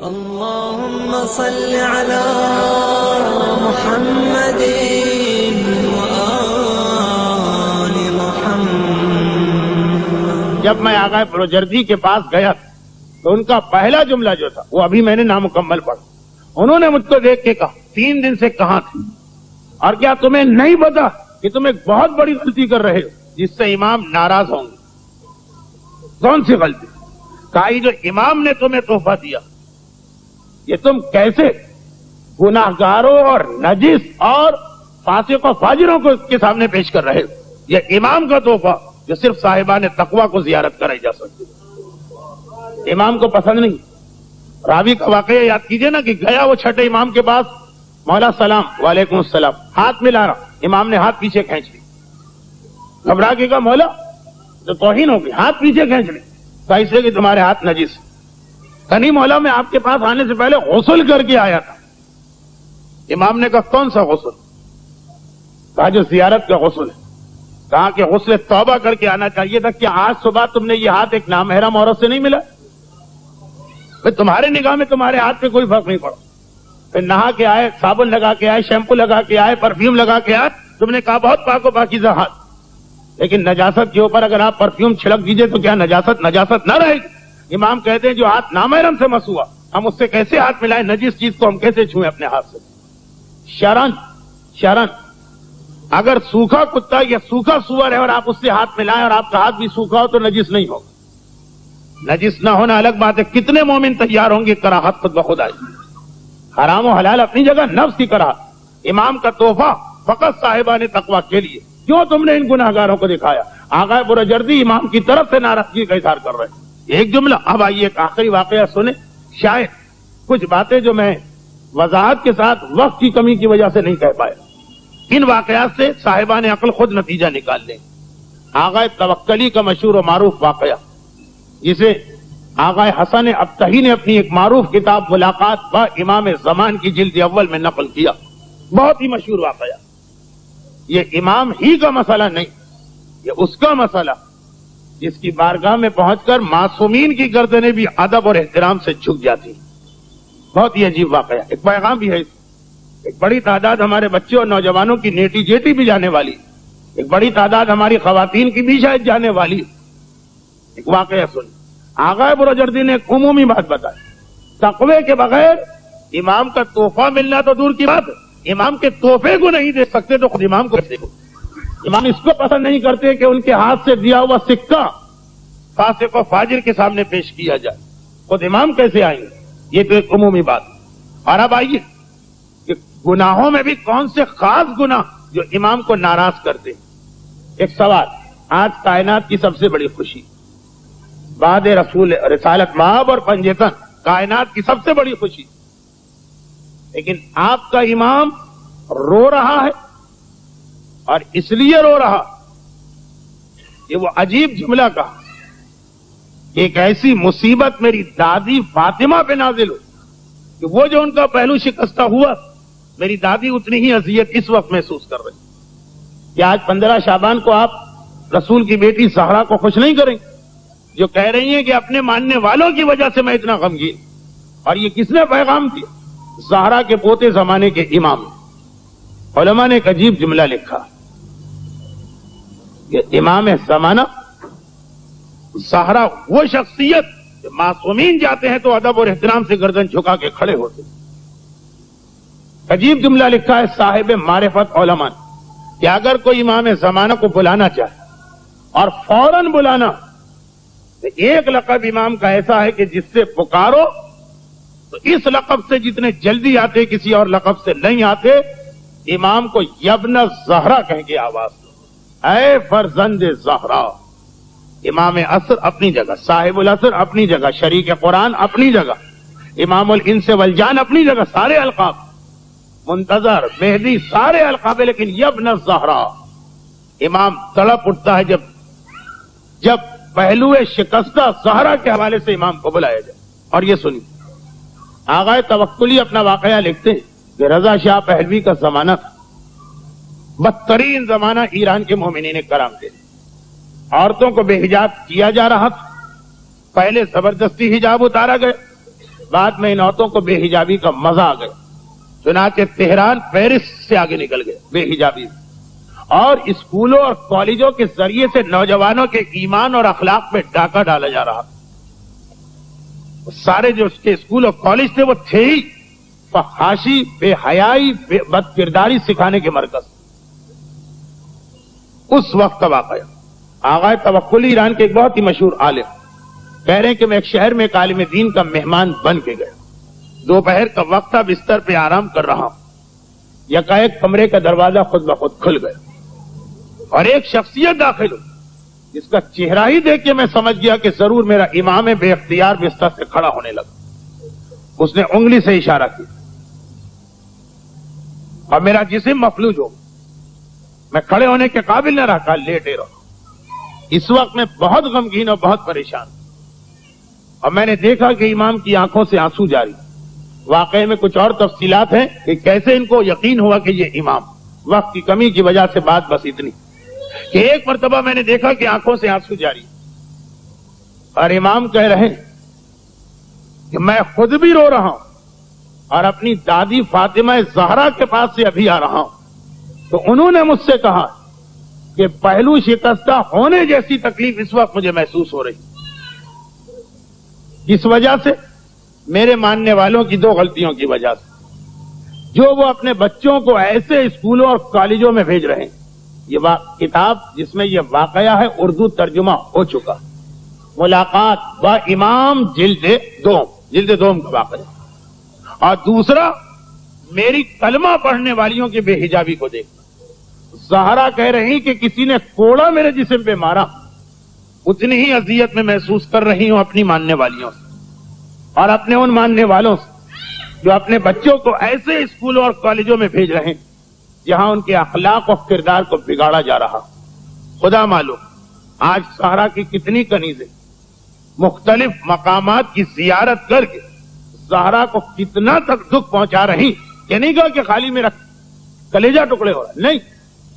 اللهم صل على محمد وآل محمد۔ جب میں آغا بروجردی کے پاس گیا تو ان کا پہلا جملہ جو تھا وہ ابھی میں نے نامکمل پڑھا۔ انہوں نے مجھ کو دیکھ کے کہا 3 دن سے کہاں تھے اور کیا تمہیں نہیں پتا کہ تم ایک بہت بڑی غلطی کر رہے ہو جس سے امام ناراض ہوں گے؟ کون سی غلطی؟ کہا یہ جو امام نے تمہیں تحفہ دیا یہ تم کیسے گناہگاروں اور نجس اور فاسق و فاجروں کو اس کے سامنے پیش کر رہے ہو؟ یہ امام کا تحفہ جو صرف صاحبان تقوی کو زیارت کرائی جا سکتی، امام کو پسند نہیں۔ راوی کا واقعہ یاد کیجئے نا کہ گیا وہ چھٹے امام کے پاس، مولا سلام، وعلیکم السلام، ہاتھ ملا رہا، امام نے ہاتھ پیچھے کھینچ لی، گھبرا کے کہا مولا تو توہین ہوگی، ہاتھ پیچھے کھینچ لی، تو اس لیے کہ تمہارے ہاتھ نجس۔ نہیں مولا میں آپ کے پاس آنے سے پہلے غسل کر کے آیا تھا۔ امام نے کہا کون سا غسل؟ کہا جو زیارت کا غسل ہے۔ کہا کہ غسل توبہ کر کے آنا چاہیے تھا، کہ آج صبح تم نے یہ ہاتھ ایک نامحرم عورت سے نہیں ملا؟ پھر تمہارے نگاہ میں تمہارے ہاتھ پہ کوئی فرق نہیں پڑا، پھر نہا کے آئے، صابن لگا کے آئے، شیمپو لگا کے آئے، پرفیوم لگا کے آئے، تم نے کہا بہت پاک و پاکیزہ ہاتھ، لیکن نجاست کے اوپر اگر آپ پرفیوم چھڑک دیجئے تو کیا نجاست نہ رہے گی؟ امام کہتے ہیں جو ہاتھ نامحرم سے مس ہوا ہم اس سے کیسے ہاتھ ملائیں؟ نجس چیز کو ہم کیسے چھوئیں اپنے ہاتھ سے؟ شرن اگر سوکھا کتا یا سوکھا سور ہے اور آپ اس سے ہاتھ ملائیں اور آپ کا ہاتھ بھی سوکھا ہو تو نجس نہیں ہوگا۔ نجس نہ ہونا الگ بات ہے، کتنے مومن تیار ہوں گے کراہت خود بخود آئے؟ حرام و حلال اپنی جگہ، نفس کی کراہت۔ امام کا تحفہ فقط صاحبان تقوی کے لیے، کیوں تم نے ان گناہگاروں کو دکھایا؟ آغا بروجردی امام کی طرف سے ناراضگی کا اظہار کر رہے ہیں۔ ایک جملہ۔ اب آئیے ایک آخری واقعہ سنیں، شاید کچھ باتیں جو میں وضاحت کے ساتھ وقت کی کمی کی وجہ سے نہیں کہہ پایا، ان واقعات سے صاحبان عقل خود نتیجہ نکال لیں۔ آغا توکلی کا مشہور و معروف واقعہ جسے آغا حسن ابتہی نے اپنی ایک معروف کتاب ملاقات با امام زمان کی جلد اول میں نقل کیا، بہت ہی مشہور واقعہ۔ یہ امام ہی کا مسئلہ نہیں، یہ اس کا مسئلہ جس کی بارگاہ میں پہنچ کر معصومین کی گردنیں بھی ادب اور احترام سے جھک جاتی۔ بہت ہی عجیب واقعہ، ایک پیغام بھی ہے، ایک بڑی تعداد ہمارے بچے اور نوجوانوں کی نیٹی جیٹی بھی جانے والی، ایک بڑی تعداد ہماری خواتین کی بھی شاید جانے والی۔ ایک واقعہ سن، آغا بروجردی نے ایک عمومی بات بتائی، تقوی کے بغیر امام کا تحفہ ملنا تو دور کی بات ہے، امام کے تحفے کو نہیں دے سکتے تو خود امام کو دیکھو۔ امام اس کو پسند نہیں کرتے کہ ان کے ہاتھ سے دیا ہوا سکہ فاسق و فاجر کے سامنے پیش کیا جائے، خود امام کیسے آئیں گے؟ یہ تو ایک عمومی بات۔ اور اب آئیے کہ گناہوں میں بھی کون سے خاص گناہ جو امام کو ناراض کرتے ہیں۔ ایک سوال، آج کائنات کی سب سے بڑی خوشی بعد رسول رسالت مآب اور پنجتن، کائنات کی سب سے بڑی خوشی، لیکن آپ کا امام رو رہا ہے، اور اس لیے رو رہا کہ وہ عجیب جملہ کہا، ایک ایسی مصیبت میری دادی فاطمہ پہ نازل ہو کہ وہ جو ان کا پہلو شکستہ ہوا، میری دادی اتنی ہی اذیت اس وقت محسوس کر رہی۔ کہ آج 15 شعبان کو آپ رسول کی بیٹی زہرا کو خوش نہیں کریں جو کہہ رہی ہیں کہ اپنے ماننے والوں کی وجہ سے میں اتنا غمگین؟ اور یہ کس نے پیغام دیا؟ زہرا کے پوتے زمانے کے امام۔ علماء نے ایک عجیب جملہ لکھا کہ امام زمانہ زہرا وہ شخصیت کہ معصومین جاتے ہیں تو ادب اور احترام سے گردن جھکا کے کھڑے ہوتے۔ عجیب جملہ لکھا ہے صاحب معرفت علماء نے کہ اگر کوئی امام زمانہ کو بلانا چاہے اور فوراً بلانا، تو ایک لقب امام کا ایسا ہے کہ جس سے پکارو تو اس لقب سے جتنے جلدی آتے کسی اور لقب سے نہیں آتے، امام کو یبن زہرا کہہ کے آواز دو، اے فرزند زہرا۔ امام عصر اپنی جگہ، صاحب العصر اپنی جگہ، شریک قرآن اپنی جگہ، امام الانس والجان اپنی جگہ، سارے القاب، منتظر، مہدی، سارے القاب، لیکن یبن زہرا امام تڑپ اٹھتا ہے جب پہلو شکستہ زہرا کے حوالے سے امام کو بلایا جائے۔ اور یہ سنیے، آغا توکلی اپنا واقعہ لکھتے ہیں کہ رضا شاہ پہلوی کا زمانہ تھا، بدترین زمانہ ایران کے مومنین کرام کے، عورتوں کو بے حجاب کیا جا رہا تھا، پہلے زبردستی حجاب اتارا گیا، بعد میں ان عورتوں کو بے حجابی کا مزہ آ گیا، چنانچہ تہران پیرس سے آگے نکل گئے بے حجابی، اور اسکولوں اور کالجوں کے ذریعے سے نوجوانوں کے ایمان اور اخلاق میں ڈاکہ ڈالا جا رہا۔ سارے جو اس کے اسکول اور کالج تھے وہ تھے ہی فحاشی، بے حیائی، بد کرداری سکھانے کے مرکز۔ اس وقت کا واقعہ آغا توکلی ایران کے ایک بہت ہی مشہور عالم کہہ رہے ہیں کہ میں ایک شہر میں ایک عالم دین کا مہمان بن کے گیا، دوپہر کا وقت تھا، بستر پہ آرام کر رہا ہوں، یکایک کمرے کا دروازہ خود بخود کھل گیا اور ایک شخصیت داخل ہوئی جس کا چہرہ ہی دیکھ کے میں سمجھ گیا کہ ضرور میرا امام بے اختیار بستر سے کھڑا ہونے لگا۔ اس نے انگلی سے اشارہ کیا اور میرا جسم مفلوج ہو، میں کھڑے ہونے کے قابل نہ رہا، کہا لیٹے رہو۔ اس وقت میں بہت غمگین اور بہت پریشان، اور میں نے دیکھا کہ امام کی آنکھوں سے آنسو جاری۔ واقعے میں کچھ اور تفصیلات ہیں کہ کیسے ان کو یقین ہوا کہ یہ امام، وقت کی کمی کی وجہ سے بات بس اتنی کہ ایک مرتبہ میں نے دیکھا کہ آنکھوں سے آنسو جاری اور امام کہہ رہے ہیں کہ میں خود بھی رو رہا ہوں اور اپنی دادی فاطمہ زہرا کے پاس سے ابھی آ رہا ہوں، تو انہوں نے مجھ سے کہا کہ پہلو شکستہ ہونے جیسی تکلیف اس وقت مجھے محسوس ہو رہی۔ اس وجہ سے میرے ماننے والوں کی دو غلطیوں کی وجہ سے، جو وہ اپنے بچوں کو ایسے اسکولوں اور کالجوں میں بھیج رہے ہیں۔ یہ کتاب جس میں یہ واقعہ ہے اردو ترجمہ ہو چکا، ملاقات با امام جلد دوم کا واقعہ۔ اور دوسرا میری کلمہ پڑھنے والیوں کی بے حجابی کو دیکھنا۔ زہرا کہہ رہی کہ کسی نے کوڑا میرے جسم پہ مارا، اتنی ہی اذیت میں محسوس کر رہی ہوں اپنی ماننے والیوں سے اور اپنے ان ماننے والوں سے جو اپنے بچوں کو ایسے اسکولوں اور کالجوں میں بھیج رہے ہیں جہاں ان کے اخلاق اور کردار کو بگاڑا جا رہا۔ خدا معلوم آج زہرا کی کتنی کنیزیں مختلف مقامات کی زیارت کر کے زہرا کو کتنا تک دکھ پہنچا رہی، کہ نہیں کہا کہ خالی میرا کلیجہ ٹکڑے ہو رہا ہے، نہیں،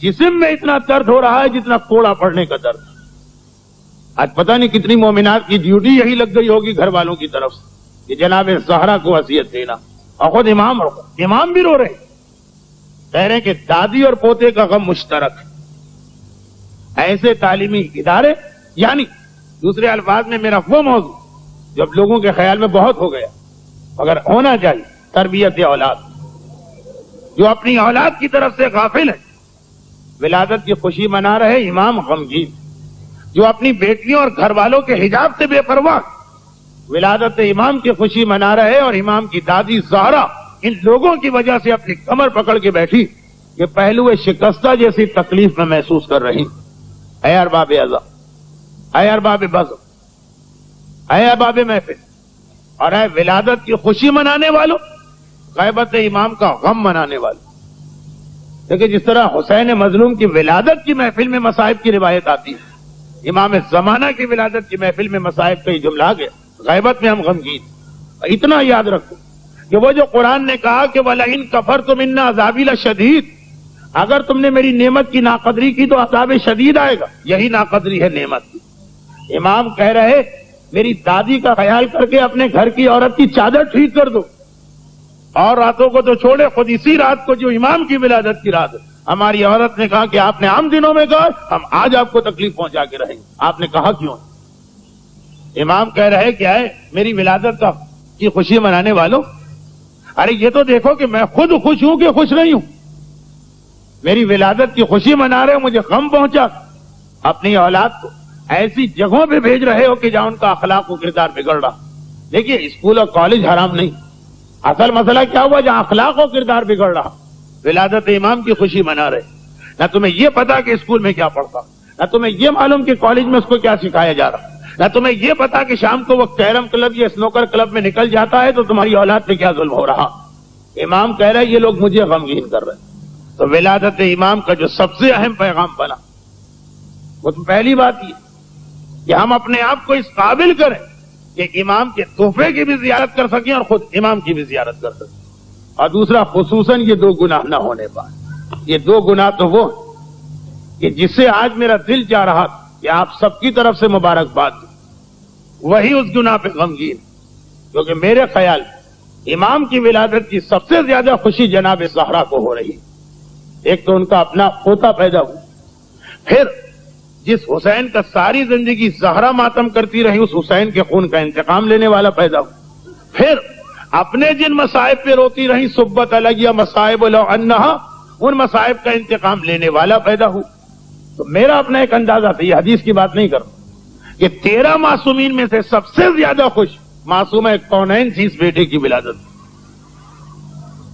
جسم میں اتنا درد ہو رہا ہے جتنا کوڑا پڑنے کا درد۔ آج پتہ نہیں کتنی مومنات کی ڈیوٹی یہی لگ گئی ہوگی گھر والوں کی طرف سے کہ جناب زہرا کو اذیت دینا، اور خود امام بھی رو رہے ہیں، کہہ رہے ہیں کہ دادی اور پوتے کا غم مشترک ہے۔ ایسے تعلیمی ادارے، یعنی دوسرے الفاظ میں میرا وہ موضوع جو اب لوگوں کے خیال میں بہت ہو گیا مگر ہونا چاہیے، تربیت اولاد، جو اپنی اولاد کی طرف سے غافل ہے، ولادت کی خوشی منا رہے امام غمگین، جو اپنی بیٹیوں اور گھر والوں کے حجاب سے بے پرواہ، ولادت امام کی خوشی منا رہے، اور امام کی دادی زہرا ان لوگوں کی وجہ سے اپنی کمر پکڑ کے بیٹھی کہ پہلو شکستہ جیسی تکلیف میں محسوس کر رہی۔ اے ارباب اعضا، اے ارباب بزم، اے ارباب محفل، اور اے ولادت کی خوشی منانے والوں، غیبت امام کا غم منانے والوں۔ دیکھیں جس طرح حسین مظلوم کی ولادت کی محفل میں مصائب کی روایت آتی ہے، امام زمانہ کی ولادت کی محفل میں مصائب کا یہ جملہ آ گیا، غیبت میں ہم غمگین۔ اتنا یاد رکھو کہ وہ جو قرآن نے کہا کہ وَلَئِن كَفَرْتُمْ إِنَّ عَذَابِي لَشَدِيدٌ، اگر تم نے میری نعمت کی ناقدری کی تو عذاب شدید آئے گا، یہی ناقدری ہے نعمت کی۔ امام کہہ رہے میری دادی کا خیال کر کے اپنے گھر کی عورت کی چادر ٹھیک کر دو، اور راتوں کو تو چھوڑے، خود اسی رات کو جو امام کی ولادت کی رات ہے، ہماری عورت نے کہا کہ آپ نے عام دنوں میں کہا ہم آج آپ کو تکلیف پہنچا کے رہیں گے، آپ نے کہا کیوں؟ امام کہہ رہے کیا ہے میری ولادت کی خوشی منانے والوں، ارے یہ تو دیکھو کہ میں خود خوش ہوں کہ خوش نہیں ہوں، میری ولادت کی خوشی منا رہے ہو، مجھے غم پہنچا، اپنی اولاد کو ایسی جگہوں پہ بھیج رہے ہو کہ جہاں ان کا اخلاق و کردار بگڑ رہا۔ دیکھیے اسکول اور کالج حرام نہیں، اصل مسئلہ کیا ہوا جہاں اخلاق و کردار بگڑ رہا، ولادت امام کی خوشی منا رہے، نہ تمہیں یہ پتا کہ اسکول میں کیا پڑھتا، نہ تمہیں یہ معلوم کہ کالج میں اس کو کیا سکھایا جا رہا، نہ تمہیں یہ پتا کہ شام کو وہ کیرم کلب یا سنوکر کلب میں نکل جاتا ہے تو تمہاری اولاد پہ کیا ظلم ہو رہا۔ امام کہہ رہے یہ لوگ مجھے غمگین کر رہے۔ تو ولادت امام کا جو سب سے اہم پیغام بنا وہ تو پہلی بات یہ کہ ہم اپنے آپ کو اس قابل کریں کہ امام کے تحفے کی بھی زیارت کر سکیں اور خود امام کی بھی زیارت کر سکیں، اور دوسرا خصوصاً یہ دو گناہ نہ ہونے پائے۔ یہ دو گناہ تو وہ کہ جس سے آج میرا دل چاہ رہا کہ آپ سب کی طرف سے مبارکباد دوں، وہی اس گناہ پہ غمگین کیونکہ میرے خیال امام کی ولادت کی سب سے زیادہ خوشی جناب زہرا کو ہو رہی. ایک تو ان کا اپنا پوتا پیدا ہوا، پھر جس حسین کا ساری زندگی زہرا ماتم کرتی رہی اس حسین کے خون کا انتقام لینے والا پیدا ہوا، پھر اپنے جن مصائب پہ روتی رہی سبت علیہ مصائب لو انہا، ان مصائب کا انتقام لینے والا پیدا ہوا. تو میرا اپنا ایک اندازہ تھا، یہ حدیث کی بات نہیں کروں، کہ 13 معصومین میں سے سب سے زیادہ خوش معصومہ کونین تھی اس بیٹے کی ولادت.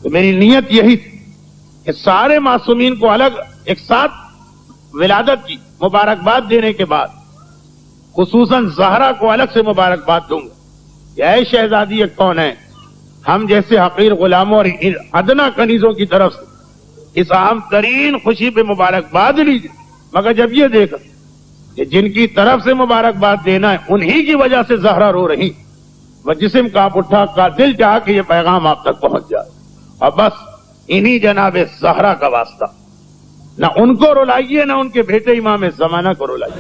تو میری نیت یہی تھی کہ سارے معصومین کو الگ ایک ساتھ ولادت کی مبارکباد دینے کے بعد خصوصاً زہرا کو الگ سے مبارکباد دوں گا کہ اے شہزادی کونین، ہم جیسے حقیر غلاموں اور ادنا کنیزوں کی طرف سے اس اہم ترین خوشی پہ مبارکباد لیجیے، مگر جب یہ دیکھا کہ جن کی طرف سے مبارکباد دینا ہے انہی کی وجہ سے زہرا رو رہی، وہ جسم کانپ اٹھا کا دل چاہا کہ یہ پیغام آپ تک پہنچ جائے، اور بس انہی جناب زہرا کا واسطہ، نہ ان کو رلائیے نہ ان کے بیٹے امام زمانہ کو رلائیے.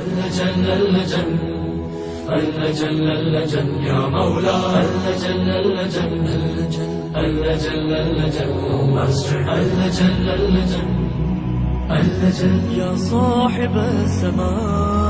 يا صاحب السماء